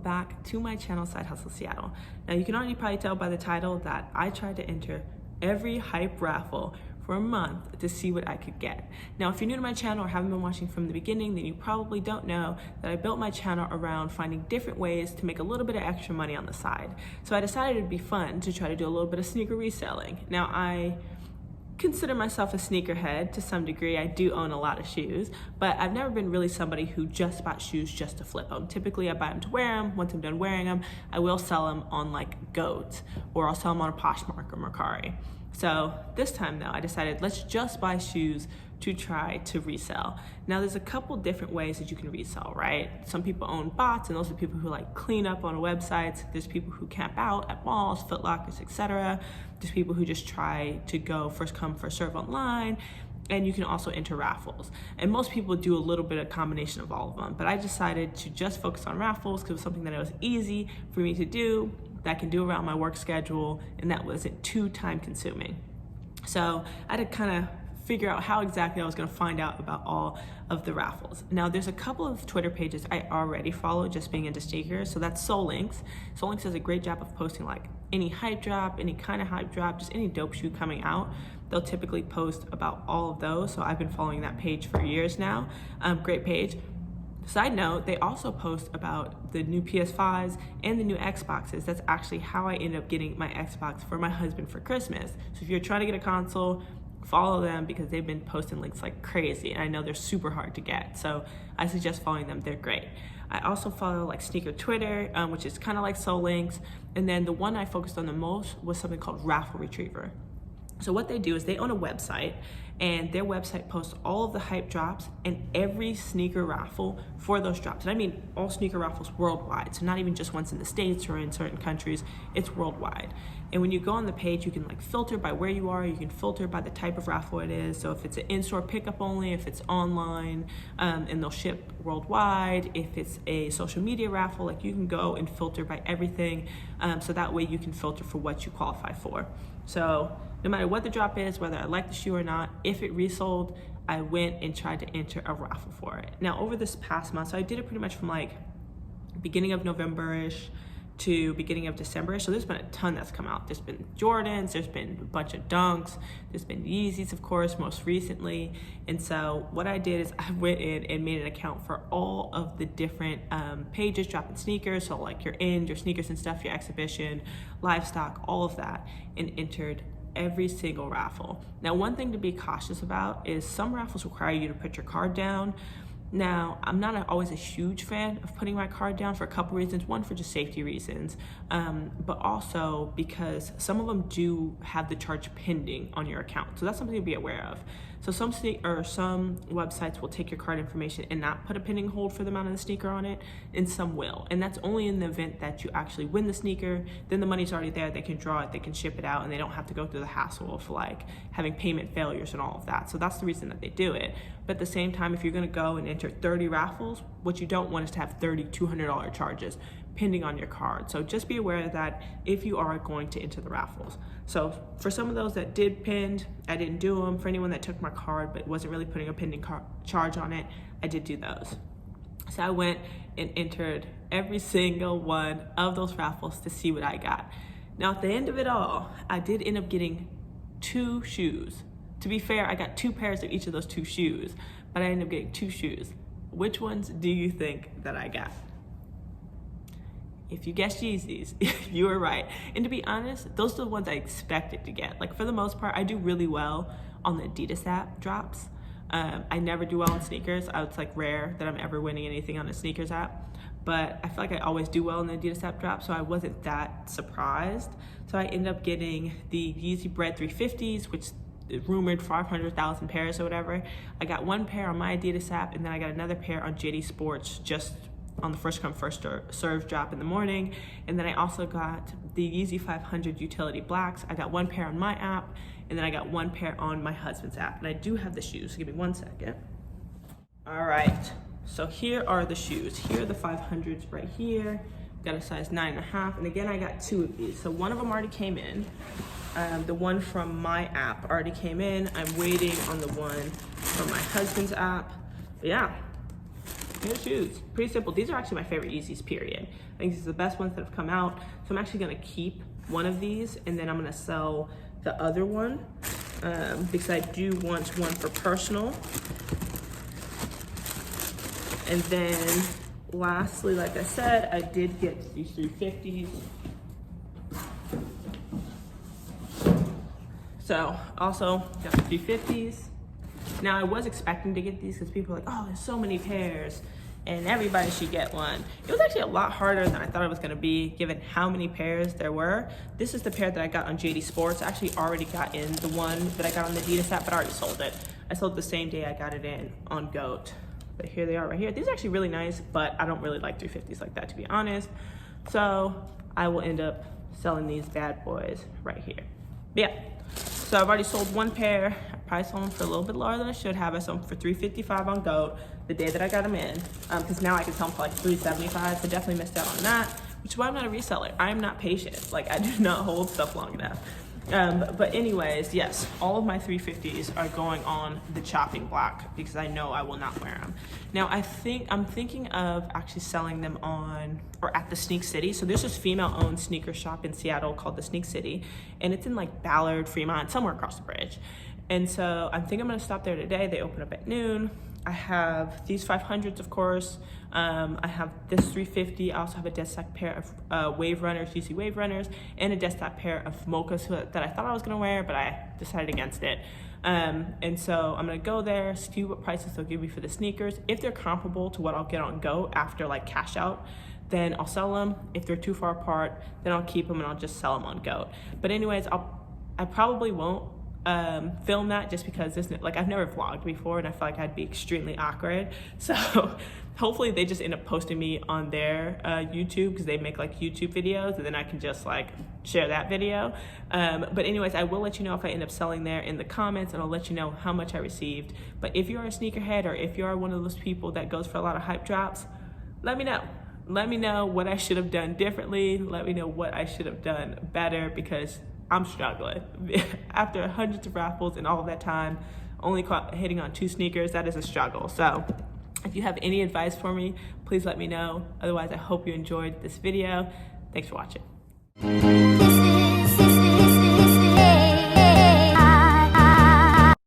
back to my channel, Side Hustle Seattle. Now you can already probably tell by the title that I tried to enter every hype raffle for a month to see what I could get. Now, if you're new to my channel or haven't been watching from the beginning, then you probably don't know that I built my channel around finding different ways to make a little bit of extra money on the side. So I decided it'd be fun to try to do a little bit of sneaker reselling. Now, I consider myself a sneakerhead to some degree. I do own a lot of shoes, but I've never been really somebody who just bought shoes just to flip them. Typically I buy them to wear them. Once I'm done wearing them, I will sell them on like Goat, or I'll sell them on a Poshmark or Mercari. So this time though, I decided let's just buy shoes to try to resell. Now there's a couple different ways that you can resell, right? Some people own bots, and those are people who like clean up on websites. There's people who camp out at malls, Foot Lockers, etc. There's people who just try to go first come, first serve online. And you can also enter raffles. And most people do a little bit of combination of all of them, but I decided to just focus on raffles because it was something that it was easy for me to do, that I can do around my work schedule, and that wasn't too time consuming. So I had to kind of figure out how exactly I was gonna find out about all of the raffles. Now there's a couple of Twitter pages I already follow just being into sneakers. So that's SoulLinks. SoulLinks does a great job of posting like any hype drop, any kind of hype drop, just any dope shoe coming out. They'll typically post about all of those. So I've been following that page for years now. Great page. Side note, they also post about the new PS5s and the new Xboxes. That's actually how I ended up getting my Xbox for my husband for Christmas. So if you're trying to get a console, follow them because they've been posting links like crazy, and I know they're super hard to get. So I suggest following them, they're great. I also follow like sneaker Twitter, which is kind of like SoulLinks. And then the one I focused on the most was something called Raffle Retriever. So what they do is they own a website, and their website posts all of the hype drops and every sneaker raffle for those drops. And I mean all sneaker raffles worldwide. So not even just ones in the States or in certain countries, it's worldwide. And when you go on the page, you can like filter by where you are, you can filter by the type of raffle it is. So if it's an in-store pickup only, if it's online, and they'll ship worldwide, if it's a social media raffle, like you can go and filter by everything. So that way you can filter for what you qualify for. So no matter what the drop is, whether I like the shoe or not, if it resold, I went and tried to enter a raffle for it. Now over this past month, so I did it pretty much from like beginning of November-ish to beginning of December. So there's been a ton that's come out. There's been Jordans, there's been a bunch of Dunks, there's been Yeezys, of course, most recently. And so what I did is I went in and made an account for all of the different pages dropping sneakers. So like your sneakers and stuff, your exhibition, livestock, all of that, and entered every single raffle. Now, one thing to be cautious about is some raffles require you to put your card down. Now, I'm not always a huge fan of putting my card down for a couple reasons. One, for just safety reasons, but also because some of them do have the charge pending on your account. So that's something to be aware of. So some websites will take your card information and not put a pending hold for the amount of the sneaker on it, and some will. And that's only in the event that you actually win the sneaker. Then the money's already there, they can draw it, they can ship it out, and they don't have to go through the hassle of like having payment failures and all of that. So that's the reason that they do it. But at the same time, if you're gonna go and enter 30 raffles, what you don't want is to have 30 $200 charges pending on your card. So just be aware of that if you are going to enter the raffles. So for some of those that did pinned, I didn't do them. For anyone that took my card but wasn't really putting a pending charge on it, I did do those. So I went and entered every single one of those raffles to see what I got. Now at the end of it all, I did end up getting 2 shoes. To be fair, I got 2 pairs of each of those 2 shoes, but I ended up getting 2 shoes. Which ones do you think that I got? If you guessed Yeezys, you were right. And to be honest, those are the ones I expected to get. Like for the most part, I do really well on the Adidas app drops. I never do well on sneakers. It's like rare that I'm ever winning anything on a sneakers app, but I feel like I always do well in the Adidas app drop, so I wasn't that surprised. So I ended up getting the Yeezy Bread 350s, which rumored 500,000 pairs or whatever. I got 1 pair on my Adidas app, and then I got another pair on JD Sports just on the first come first serve drop in the morning. And then I also got the Yeezy 500 Utility Blacks. I got 1 pair on my app, and then I got 1 pair on my husband's app. And I do have the shoes, so give me 1 second. All right, so here are the shoes. Here are the 500s right here. Got a size 9.5, and again, I got 2 of these. So one of them already came in. The one from my app already came in. I'm waiting on the one from my husband's app. But yeah, New shoes, pretty simple. These are actually my favorite Yeezys, period. I think these are the best ones that have come out. So I'm actually gonna keep one of these and then I'm gonna sell the other one because I do want one for personal. And then lastly, like I said, I did get these 350s. So also got the 350s. Now I was expecting to get these because people are like, oh, there's so many pairs and everybody should get one. It was actually a lot harder than I thought it was gonna be given how many pairs there were. This is the pair that I got on JD Sports. I actually already got in the one that I got on the Adidas app, but I already sold it. I sold it the same day I got it in on GOAT. But here they are right here. These are actually really nice, but I don't really like 350s like that, to be honest. So I will end up selling these bad boys right here. But yeah, so I've already sold one pair. I probably sold them for a little bit lower than I should have. I sold them for $355 on GOAT the day that I got them in, because now I can sell them for like $375. So definitely missed out on that, which is why I'm not a reseller. I am not patient. Like, I do not hold stuff long enough. But anyways, yes, all of my 350s are going on the chopping block because I know I will not wear them. Now I'm thinking of actually selling them on or at the Sneak City. So there's this female-owned sneaker shop in Seattle called the Sneak City, and it's in like Ballard, Fremont, somewhere across the bridge. And so I'm thinking I'm gonna stop there today. They open up at noon. I have these 500s, of course. I have this 350. I also have a dead stock pair of Wave Runners, UC Wave Runners, and a dead stock pair of mochas that I thought I was gonna wear, but I decided against it. And so I'm gonna go there, see what prices they'll give me for the sneakers. If they're comparable to what I'll get on GOAT after like cash out, then I'll sell them. If they're too far apart, then I'll keep them and I'll just sell them on GOAT. But anyways, I probably won't film that just because like I've never vlogged before and I feel like I'd be extremely awkward. So hopefully they just end up posting me on their YouTube because they make like YouTube videos and then I can just like share that video. But anyways, I will let you know if I end up selling there in the comments, and I'll let you know how much I received. But if you're a sneakerhead or if you are one of those people that goes for a lot of hype drops, let me know. Let me know what I should have done differently. Let me know what I should have done better because I'm struggling. After hundreds of raffles and all of that time, only hitting on 2 sneakers, that is a struggle. So if you have any advice for me, please let me know. Otherwise, I hope you enjoyed this video. Thanks for watching.